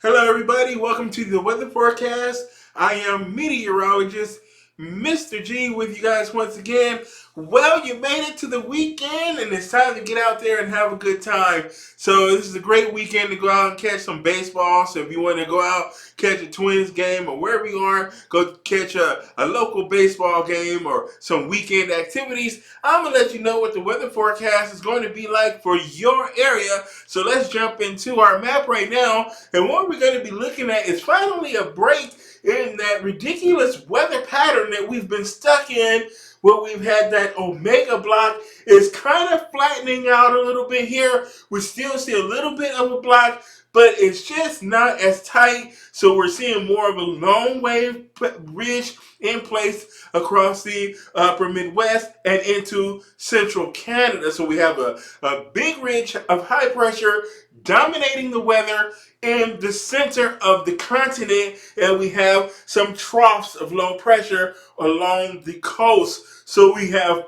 Hello, everybody. Welcome to the weather forecast. I am meteorologist Mr. G with you guys once again. Well, you made it to the weekend, and it's time to get out there and have a good time. So this is a great weekend to go out and catch some baseball. So if you want to go out, catch a Twins game, or wherever you are, go catch a local baseball game or some weekend activities. I'm going to let you know what the weather forecast is going to be like for your area. So let's jump into our map right now. And what we're going to be looking at is finally a break in that ridiculous weather pattern that we've been stuck in, where we've had that omega block is kind of flattening out a little bit here. We still see a little bit of a block, but it's just not as tight. So we're seeing more of a long wave ridge in place across the upper Midwest and into central Canada. So we have a big ridge of high pressure dominating the weather in the center of the continent, and we have some troughs of low pressure along the coast. So we have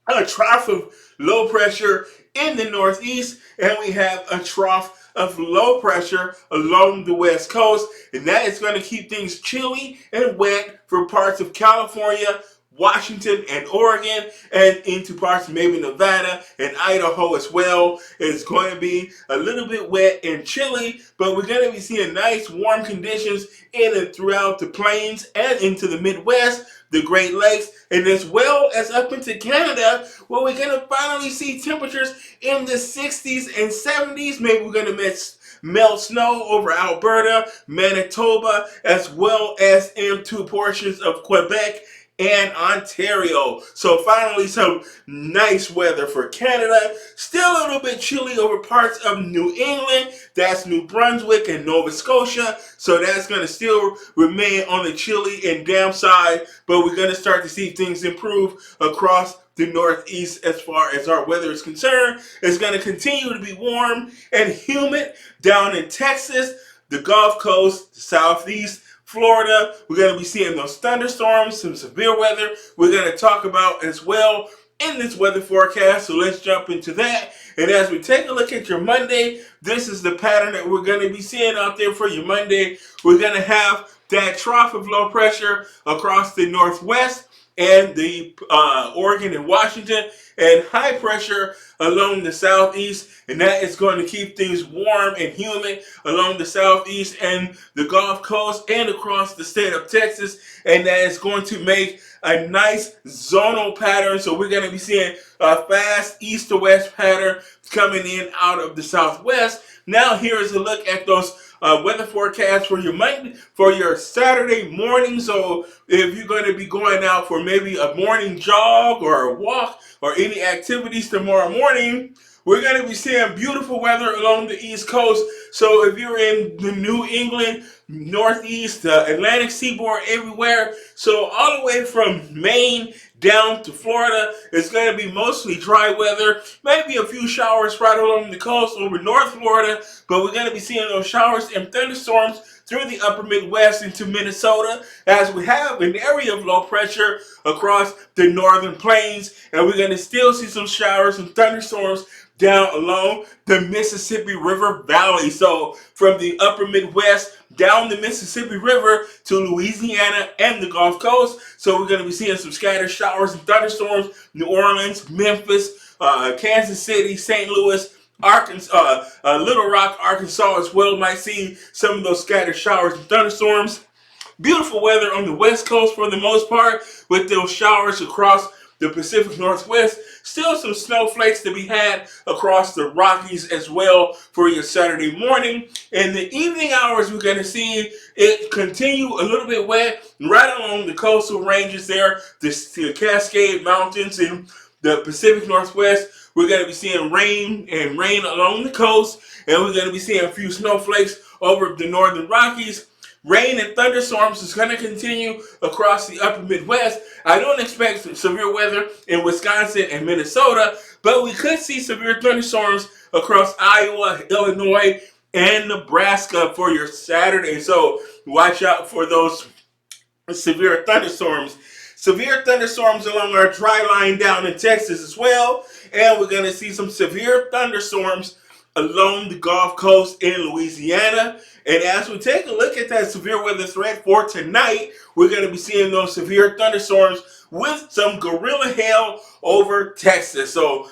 a trough of low pressure in the northeast, and we have a trough of low pressure along the west coast, and that is going to keep things chilly and wet for parts of California, Washington, and Oregon, and into parts of maybe Nevada and Idaho as well. It's going to be a little bit wet and chilly, but we're going to be seeing nice warm conditions in and throughout the plains and into the Midwest, the Great Lakes, and as well as up into Canada, where we're going to finally see temperatures in the 60s and 70s. Maybe we're going to melt snow over Alberta, Manitoba, as well as into portions of Quebec and Ontario. So finally some nice weather for Canada. Still a little bit chilly over parts of New England. That's New Brunswick and Nova Scotia. So that's going to still remain on the chilly and damp side. But we're going to start to see things improve across the Northeast as far as our weather is concerned. It's going to continue to be warm and humid down in Texas, the Gulf Coast, the Southeast, Florida. We're going to be seeing those thunderstorms, some severe weather we're going to talk about as well in this weather forecast. So let's jump into that. And as we take a look at your Monday, this is the pattern that we're going to be seeing out there for your Monday. We're going to have that trough of low pressure across the northwest and the Oregon and Washington, and high pressure along the southeast, and that is going to keep things warm and humid along the southeast and the Gulf Coast and across the state of Texas, and that is going to make a nice zonal pattern. So we're going to be seeing a fast east to west pattern coming in out of the southwest. Now here is a look at those weather forecast for your Monday, for your Saturday morning. So if you're going to be going out for maybe a morning jog or a walk or any activities tomorrow morning, we're going to be seeing beautiful weather along the East Coast. So if you're in the New England, Northeast, the Atlantic seaboard, everywhere, so all the way from Maine down to Florida, it's going to be mostly dry weather. Maybe a few showers right along the coast over North Florida, but we're going to be seeing those showers and thunderstorms through the upper Midwest into Minnesota, as we have an area of low pressure across the northern plains, and we're going to still see some showers and thunderstorms down along the Mississippi River Valley. So from the upper Midwest down the Mississippi River to Louisiana and the Gulf Coast. So we're going to be seeing some scattered showers and thunderstorms. New Orleans, Memphis, Kansas City, St. Louis, Arkansas, Little Rock, Arkansas as well. Might see some of those scattered showers and thunderstorms. Beautiful weather on the West Coast for the most part, with those showers across the Pacific Northwest. Still some snowflakes to be had across the Rockies as well for your Saturday morning. In the evening hours, we're going to see it continue a little bit wet right along the coastal ranges there, the Cascade Mountains in the Pacific Northwest. We're going to be seeing rain along the coast, and we're going to be seeing a few snowflakes over the northern Rockies. Rain and thunderstorms is going to continue across the upper Midwest. I don't expect severe weather in Wisconsin and Minnesota, but we could see severe thunderstorms across Iowa, Illinois, and Nebraska for your Saturday. So watch out for those severe thunderstorms. Severe thunderstorms along our dry line down in Texas as well. And we're going to see some severe thunderstorms along the Gulf Coast in Louisiana. And as we take a look at that severe weather threat for tonight, we're going to be seeing those severe thunderstorms with some gorilla hail over Texas. So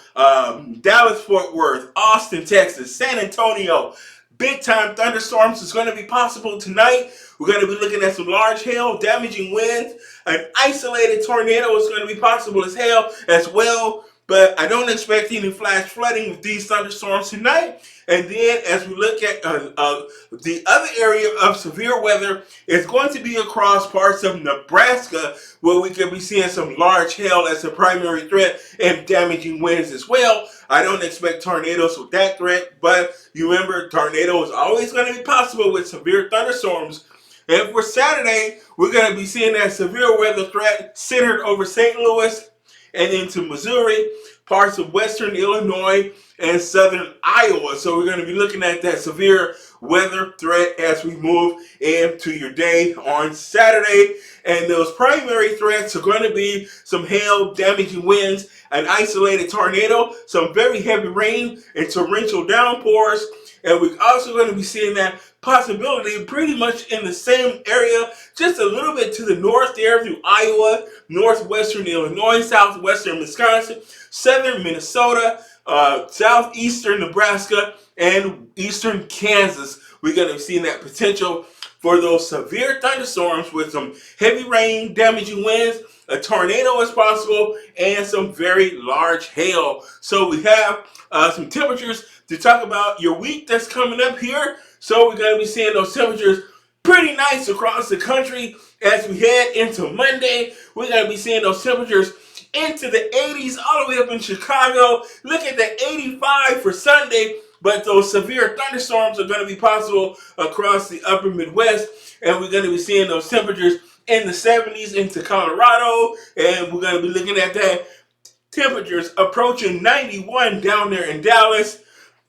Dallas, Fort Worth, Austin, Texas, San Antonio, big time thunderstorms is going to be possible tonight. We're going to be looking at some large hail, damaging winds. An isolated tornado is going to be possible as hell as well. But I don't expect any flash flooding with these thunderstorms tonight. And then as we look at the other area of severe weather, it's going to be across parts of Nebraska where we could be seeing some large hail as a primary threat and damaging winds as well. I don't expect tornadoes with that threat, but you remember tornadoes are always going to be possible with severe thunderstorms. And for Saturday, we're going to be seeing that severe weather threat centered over St. Louis and into Missouri, parts of western Illinois, and southern Iowa. So we're going to be looking at that severe weather threat as we move into your day on Saturday. And those primary threats are going to be some hail, damaging winds, an isolated tornado, some very heavy rain, and torrential downpours. And we're also going to be seeing that possibility pretty much in the same area, just a little bit to the north there through Iowa, northwestern Illinois, southwestern Wisconsin, southern Minnesota, southeastern Nebraska, and eastern Kansas. We're going to be seeing that potential for those severe thunderstorms with some heavy rain, damaging winds, a tornado is possible, and some very large hail. So we have some temperatures to talk about your week that's coming up here. So we're going to be seeing those temperatures pretty nice across the country as we head into Monday. We're going to be seeing those temperatures into the 80s all the way up in Chicago. Look at the 85 for Sunday. But those severe thunderstorms are going to be possible across the upper Midwest. And we're going to be seeing those temperatures in the 70s into Colorado. And we're going to be looking at that temperatures approaching 91 down there in Dallas.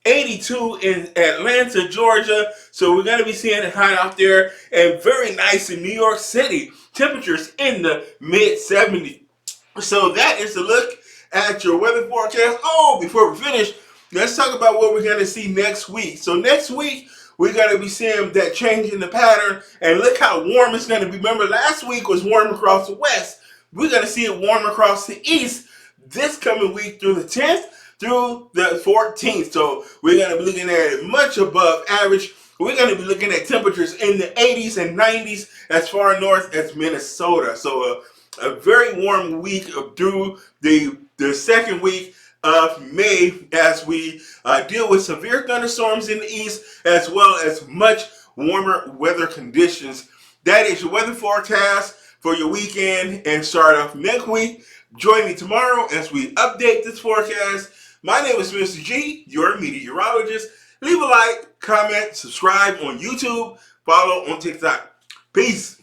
82 in Atlanta, Georgia. So we're going to be seeing it hot out there and very nice in New York City. Temperatures in the mid 70s. So that is a look at your weather forecast. Oh, before we finish, let's talk about what we're going to see next week. So next week, we're going to be seeing that change in the pattern. And look how warm it's going to be. Remember, last week was warm across the west. We're going to see it warm across the east this coming week through the 10th through the 14th. So we're going to be looking at it much above average. We're going to be looking at temperatures in the 80s and 90s as far north as Minnesota. So a very warm week through the second week of May as we deal with severe thunderstorms in the east as well as much warmer weather conditions. That is your weather forecast for your weekend and start off next week. Join me tomorrow as we update this forecast. My name is Mr. G, your meteorologist. Leave a like, comment, subscribe on YouTube, follow on TikTok. Peace.